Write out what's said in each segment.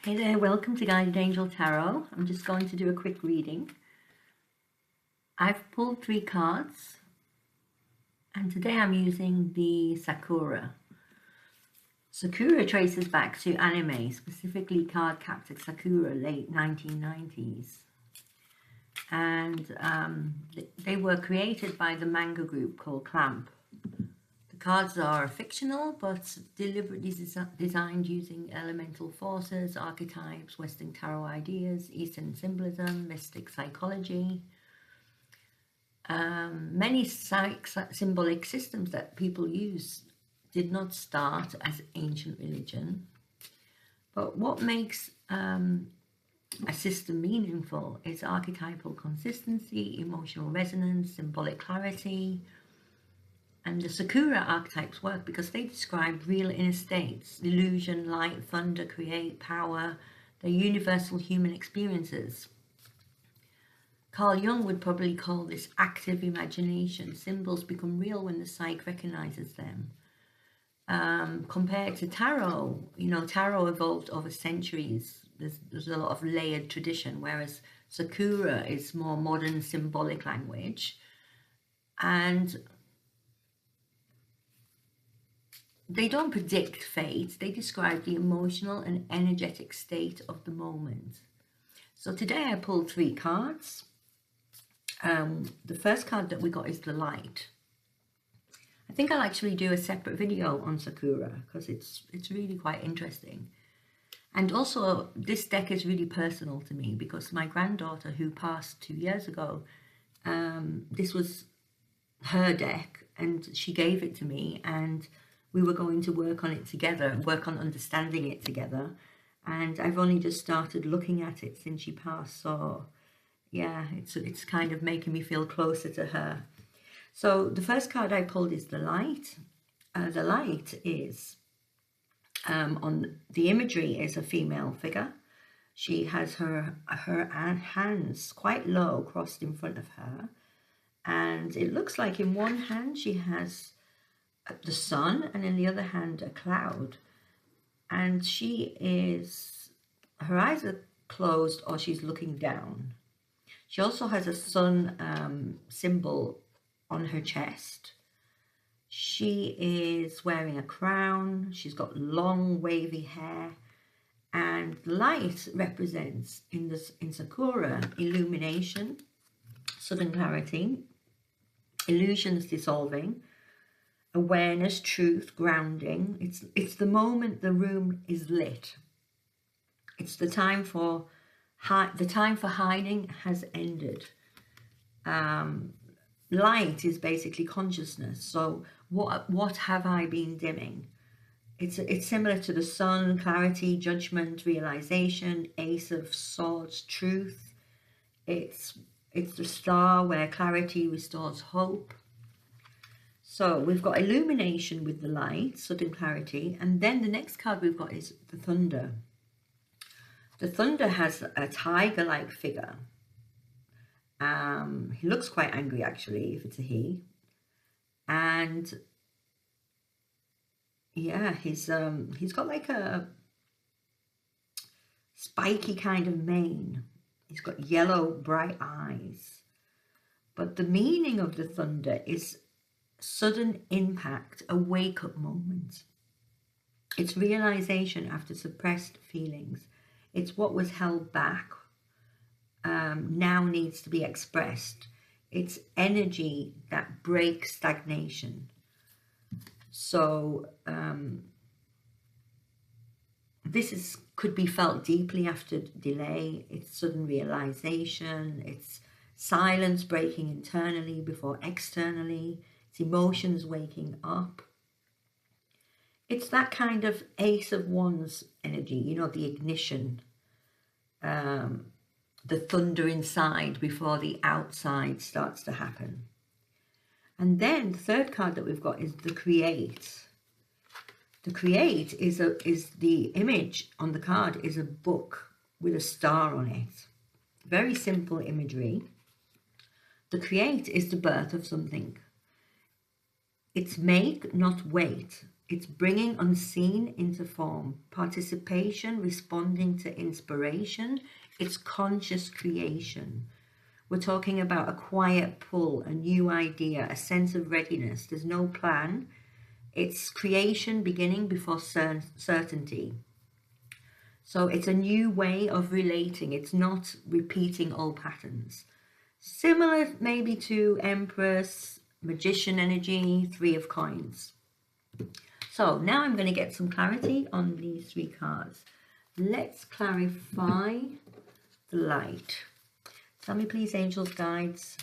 Hey there, welcome to Guided Angel Tarot. I'm just going to do a quick reading. I've pulled 3 cards and today I'm using the Sakura. Sakura traces back to anime, specifically card captured Sakura, late 1990s. And they were created by the manga group called Clamp. The cards are fictional but deliberately designed using elemental forces, archetypes, Western tarot ideas, Eastern symbolism, mystic psychology. Many symbolic systems that people use did not start as ancient religion. But what makes a system meaningful is archetypal consistency, emotional resonance, symbolic clarity. And the Sakura archetypes work because they describe real inner states: illusion, light, thunder, create, power. They're universal human experiences. Carl Jung would probably call this active imagination. Symbols become real when the psyche recognizes them. Compared to tarot, tarot evolved over centuries. There's a lot of layered tradition, whereas Sakura is more modern symbolic language. And they don't predict fate, they describe the emotional and energetic state of the moment. So today I pulled 3 cards. The first card that we got is the light. I think I'll actually do a separate video on Sakura because it's really quite interesting. And also this deck is really personal to me because my granddaughter, who passed 2 years ago, this was her deck and she gave it to me, and we were going to work on it together, work on understanding it together. And I've only just started looking at it since she passed. So yeah, it's kind of making me feel closer to her. So the first card I pulled is the light. The light is, on the imagery, is a female figure. She has her hands quite low, crossed in front of her. And it looks like in one hand she has the sun and in the other hand a cloud, and her eyes are closed or she's looking down. She also has a sun symbol on her chest. She is wearing a crown. She's got long wavy hair, and light represents in Sakura illumination, sudden clarity, illusions dissolving, awareness, truth, grounding. It's the moment the room is lit. It's the time for hiding has ended. Light is basically consciousness. So what have I been dimming? It's similar to the sun: clarity, judgment, realization. Ace of Swords, truth. It's the star where clarity restores hope. So we've got illumination with the light, sudden clarity, and then the next card we've got is the thunder. The thunder has a tiger-like figure. He looks quite angry, actually, if it's a he. And yeah, he's got like a spiky kind of mane. He's got yellow, bright eyes. But the meaning of the thunder is sudden impact, a wake-up moment. It's realization after suppressed feelings. It's what was held back, now needs to be expressed. It's energy that breaks stagnation. So this could be felt deeply after delay. It's sudden realization. It's silence breaking internally before externally. It's emotions waking up. It's that kind of Ace of Wands energy, the ignition, the thunder inside before the outside starts to happen. And then the third card that we've got is the Create. The Create is the image on the card is a book with a star on it. Very simple imagery. The Create is the birth of something. It's make, not wait. It's bringing unseen into form, participation, responding to inspiration. It's conscious creation. We're talking about a quiet pull, a new idea, a sense of readiness. There's no plan. It's creation beginning before certainty. So it's a new way of relating. It's not repeating old patterns. Similar maybe to Empress, Magician energy, Three of Coins. So now I'm going to get some clarity on these three cards. Let's clarify the light. Tell me please, angels, guides,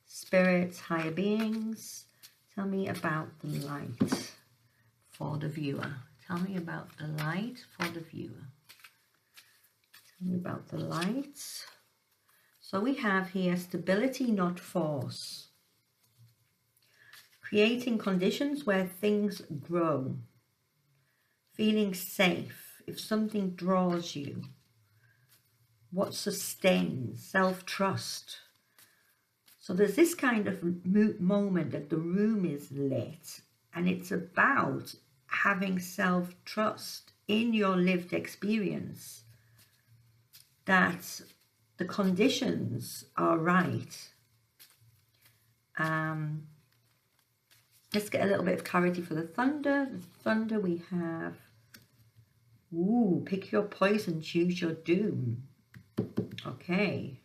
spirits, higher beings. Tell me about the light for the viewer. Tell me about the light for the viewer. Tell me about the light. So we have here stability, not force. Creating conditions where things grow. Feeling safe. If something draws you. What sustains? Self-trust. So there's this kind of moment that the room is lit. And it's about having self-trust in your lived experience. That the conditions are right. Let's get a little bit of clarity for the thunder. The thunder we have, pick your poison, choose your doom. Okay.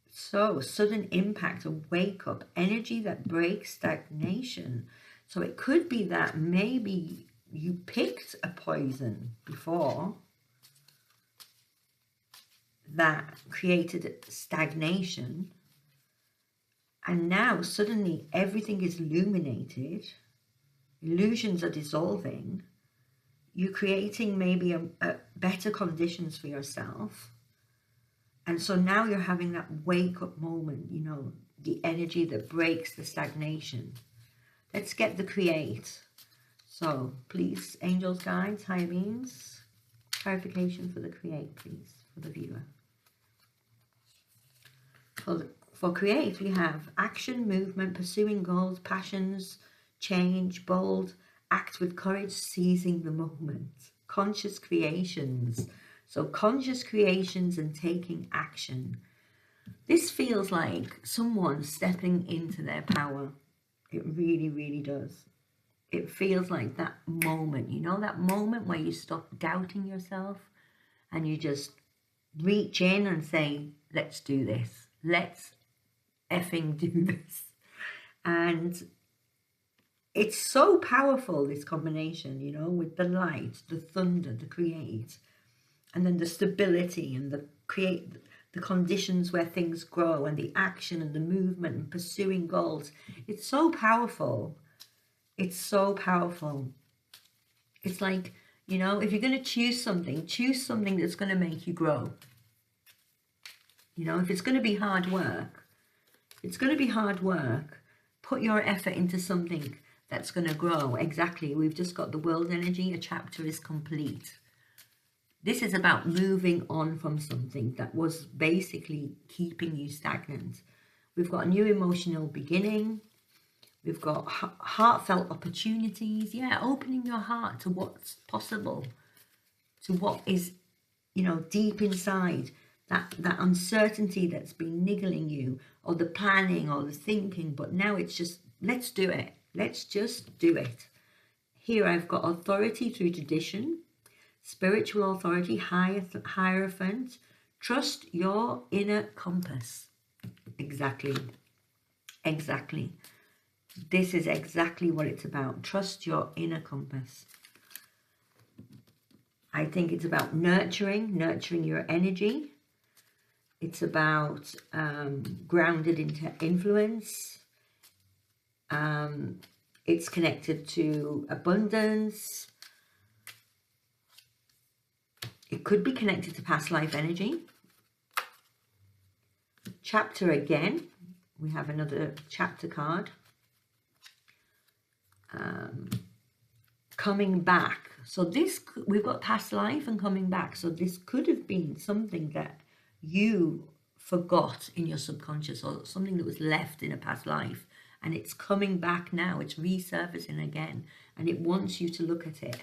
So, sudden impact, a wake up, energy that breaks stagnation. So it could be that maybe you picked a poison before that created stagnation. And now suddenly everything is illuminated, illusions are dissolving, you're creating maybe a better conditions for yourself. And so now you're having that wake up moment, you know, the energy that breaks the stagnation. Let's get the create. So please, angels, guides, higher beings, clarification for the create, please, for the viewer. For create, we have action, movement, pursuing goals, passions, change, bold, act with courage, seizing the moment. Conscious creations. So conscious creations and taking action. This feels like someone stepping into their power. It really, really does. It feels like that moment, you know, that moment where you stop doubting yourself and you just reach in and say, let's do this. Let's effing do this. And it's so powerful, this combination, you know, with the light, the thunder, the create, and then the stability and the create, the conditions where things grow, and the action and the movement and pursuing goals. It's so powerful. It's so powerful. It's like, you know, if you're going to choose something that's going to make you grow. You know, if it's going to be hard work, it's going to be hard work. Put your effort into something that's going to grow. Exactly. We've just got the world energy. A chapter is complete. This is about moving on from something that was basically keeping you stagnant. We've got a new emotional beginning. We've got heartfelt opportunities. Yeah, opening your heart to what's possible, to what is, you know, deep inside. That uncertainty that's been niggling you, or the planning or the thinking, but now it's just, let's do it. Let's just do it. Here I've got authority through tradition, spiritual authority, hierophant. Trust your inner compass. Exactly. Exactly. This is exactly what it's about. Trust your inner compass. I think it's about nurturing your energy. It's about grounded into influence. It's connected to abundance. It could be connected to past life energy. Chapter again. We have another chapter card. Coming back. So this, we've got past life and coming back. So this could have been something that you forgot in your subconscious, or something that was left in a past life, and it's coming back now. It's resurfacing again, and it wants you to look at it.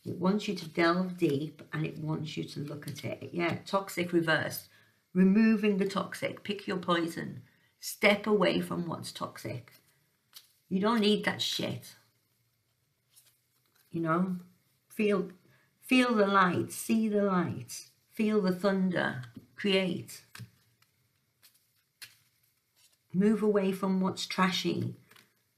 It wants you to delve deep, and it wants you to look at it. Yeah, toxic reverse. Removing the toxic. Pick your poison. Step away from what's toxic. You don't need that shit. You know, feel the light, see the light, feel the thunder, create. Move away from what's trashy.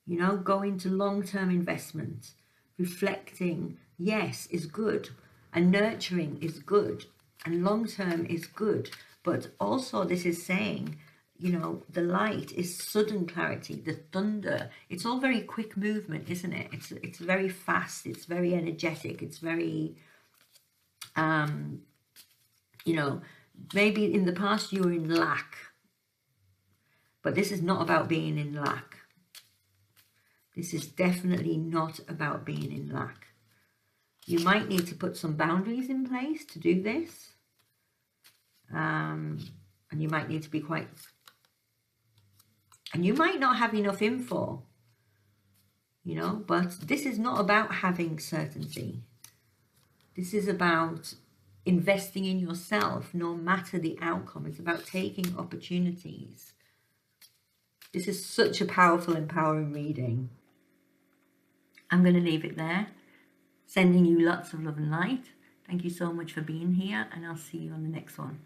You know, go into long-term investment. Reflecting, yes, is good, and nurturing is good, and long-term is good. But also this is saying, you know, the light is sudden clarity, the thunder. It's all very quick movement, isn't it? It's very fast, it's very energetic, it's very, you know, maybe in the past you were in lack, but this is not about being in lack. This is definitely not about being in lack. You might need to put some boundaries in place to do this. And you might need to be quite... And you might not have enough info, you know, but this is not about having certainty. This is about investing in yourself, no matter the outcome. It's about taking opportunities. This is such a powerful, empowering reading. I'm going to leave it there. Sending you lots of love and light. Thank you so much for being here, and I'll see you on the next one.